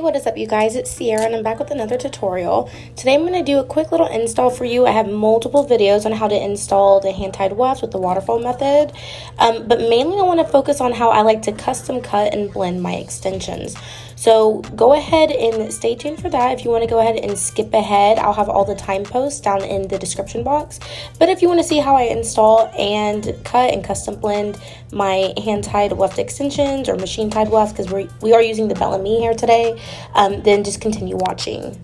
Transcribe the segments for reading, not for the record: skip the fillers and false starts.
What is up, you guys? It's Sierra and I'm back with another tutorial. Today I'm going to do a quick little install for you. I have multiple videos on how to install the hand-tied wefts with the waterfall method, but mainly I want to focus on how I like to custom cut and blend my extensions. So go ahead and stay tuned for that. If you want to go ahead and skip ahead, I'll have all the time posts down in the description box. But if you want to see how I install and cut and custom blend my hand-tied weft extensions or machine-tied wefts, because we are using the Bellami here today, then just continue watching.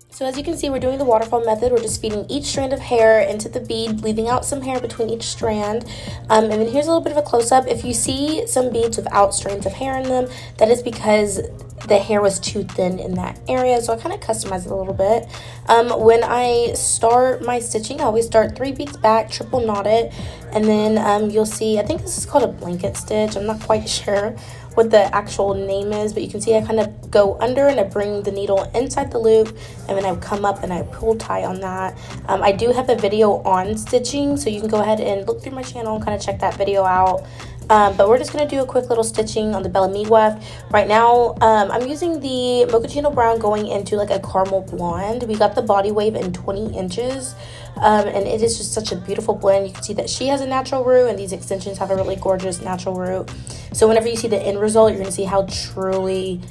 So as you can see, we're doing the waterfall method. We're just feeding each strand of hair into the bead, leaving out some hair between each strand. And then here's a little bit of a close-up. If you see some beads without strands of hair in them, that is because the hair was too thin in that area. So I kind of customized it a little bit. When I start my stitching, I always start 3 beads back, triple knot it, and then you'll see, I think this is called a blanket stitch. I'm not quite sure what the actual name is, but you can see I kind of go under and I bring the needle inside the loop, and then I come up and I pull tie on that. I do have a video on stitching, so you can go ahead and look through my channel and kind of check that video out. But we're just going to do a quick little stitching on the Bellami weft. Right now, I'm using the mocha chino brown going into like a caramel blonde. We got the body wave in 20 inches, and it is just such a beautiful blend. You can see that she has a natural root, and these extensions have a really gorgeous natural root. So whenever you see the end result, you're going to see how truly,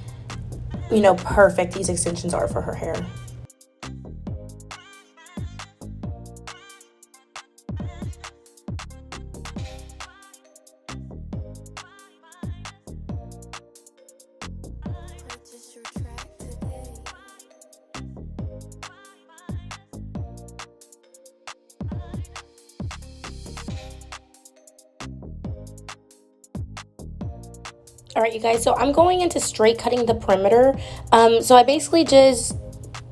perfect these extensions are for her hair. Alright, you guys, so I'm going into straight cutting the perimeter. So I basically just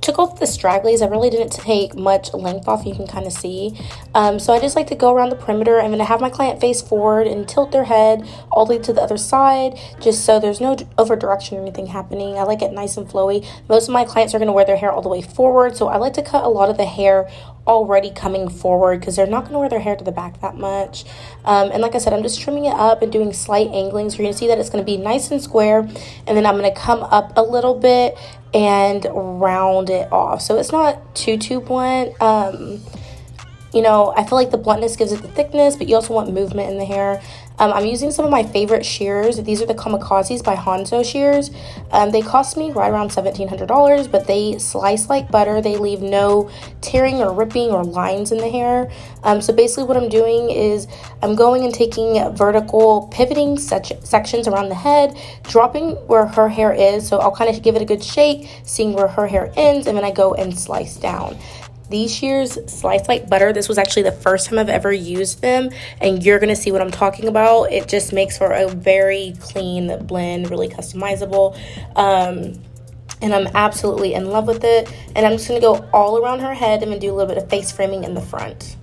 took off the stragglies. I really didn't take much length off, you can kind of see. So I just like to go around the perimeter. I'm going to have my client face forward and tilt their head all the way to the other side, just so there's no over direction or anything happening. I like it nice and flowy. Most of my clients are going to wear their hair all the way forward, so I like to cut a lot of the hair already coming forward because they're not going to wear their hair to the back that much. And like I said, I'm just trimming it up and doing slight anglings. You're going to see that it's going to be nice and square, and then I'm going to come up a little bit and round it off so it's not too blunt. I feel like the bluntness gives it the thickness, but you also want movement in the hair. I'm using some of my favorite shears. These are the Kamikazes by Hanzo shears. They cost me right around $1,700, but they slice like butter. They leave no tearing or ripping or lines in the hair. So basically what I'm doing is I'm going and taking vertical pivoting sections around the head, dropping where her hair is. So I'll kind of give it a good shake, seeing where her hair ends, and then I go and slice down. These shears slice like butter. This was actually the first time I've ever used them, and you're going to see what I'm talking about. It just makes for a very clean blend, really customizable. And I'm absolutely in love with it. And I'm just going to go all around her head and then do a little bit of face framing in the front.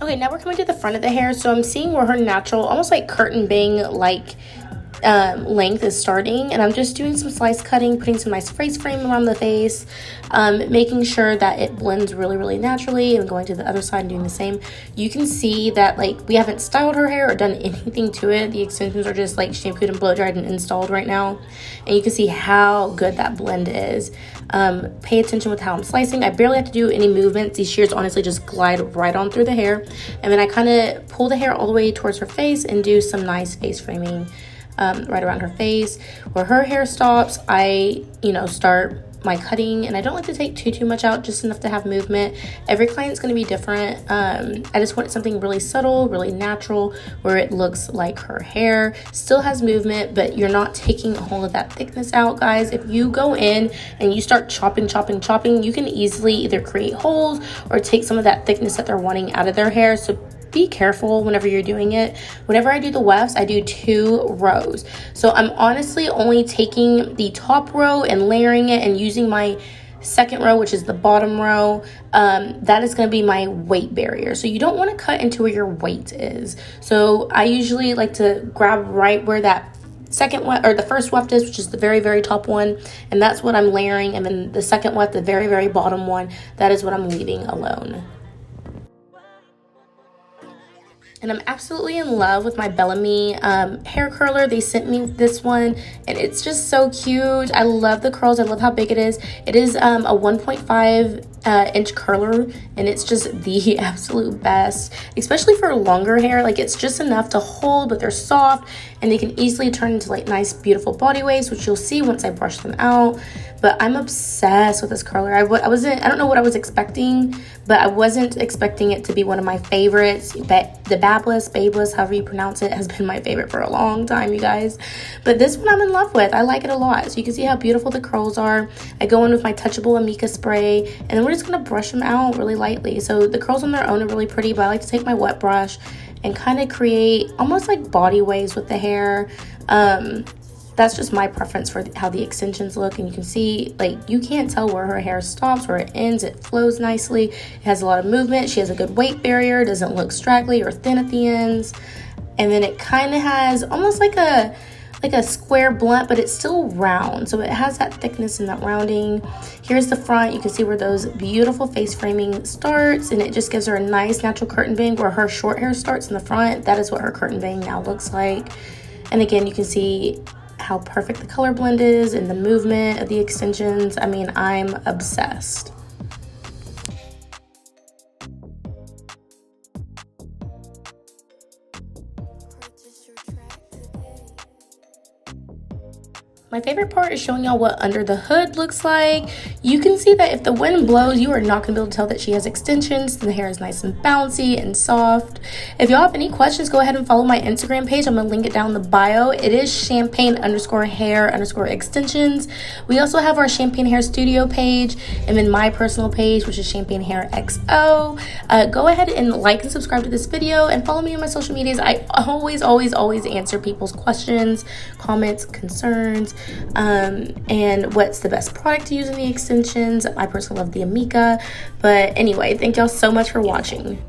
Okay, now we're coming to the front of the hair. So I'm seeing where her natural, almost like curtain bang like length is starting, and I'm just doing some slice cutting, putting some nice face frame around the face, making sure that it blends really, really naturally, and going to the other side and doing the same. You can see that like we haven't styled her hair or done anything to it. The extensions are just like shampooed and blow dried and installed right now, and you can see how good that blend is. Pay attention with how I'm slicing. I barely have to do any movements. These shears honestly just glide right on through the hair, and then I kind of pull the hair all the way towards her face and do some nice face framing right around her face. Where her hair stops, I start my cutting, and I don't like to take too much out, just enough to have movement. Every client's going to be different. I just want something really subtle, really natural, where it looks like her hair still has movement, but you're not taking all of that thickness out, guys. If you go in and you start chopping, you can easily either create holes or take some of that thickness that they're wanting out of their hair. So be careful whenever you're doing it. Whenever I do the wefts, I do 2 rows. So I'm honestly only taking the top row and layering it and using my second row, which is the bottom row. That is going to be my weight barrier. So you don't want to cut into where your weight is. So I usually like to grab right where that second weft, or the first weft is, which is the very, very top one, and that's what I'm layering. And then the second weft, the very, very bottom one, that is what I'm leaving alone. And I'm absolutely in love with my Bellami hair curler. They sent me this one, and it's just so cute. I love the curls. I love how big it is. It is a 1.5 inch curler, and it's just the absolute best, especially for longer hair. Like, it's just enough to hold, but they're soft, and they can easily turn into like nice, beautiful body waves, which you'll see once I brush them out. But I'm obsessed with this curler. I don't know what I was expecting, but I wasn't expecting it to be one of my favorites. But the Babeless, however you pronounce it, has been my favorite for a long time, you guys. But this one I'm in love with. I like it a lot. So you can see how beautiful the curls are. I go in with my touchable Amika spray, and then we're just going to brush them out really lightly. So the curls on their own are really pretty, but I like to take my wet brush and kind of create almost like body waves with the hair. That's just my preference for how the extensions look. And you can see, like, you can't tell where her hair stops, where it ends. It flows nicely. It has a lot of movement. She has a good weight barrier. It doesn't look straggly or thin at the ends. And then it kind of has almost like a square blunt, but it's still round. So it has that thickness and that rounding. Here's the front. You can see where those beautiful face framing starts, and it just gives her a nice natural curtain bang where her short hair starts in the front. That is what her curtain bang now looks like. And again, you can see how perfect the color blend is and the movement of the extensions. I mean, I'm obsessed. My favorite part is showing y'all what under the hood looks like. You can see that if the wind blows, you are not going to be able to tell that she has extensions. The hair is nice and bouncy and soft. If y'all have any questions, go ahead and follow my Instagram page. I'm going to link it down in the bio. It is champagne_hair_extensions. We also have our Champagne Hair Studio page, and then my personal page, which is Champagne Hair XO. Go ahead and like and subscribe to this video and follow me on my social medias. I always answer people's questions, comments, concerns. And what's the best product to use in the extensions. I personally love the Amika. But anyway, thank y'all so much for watching.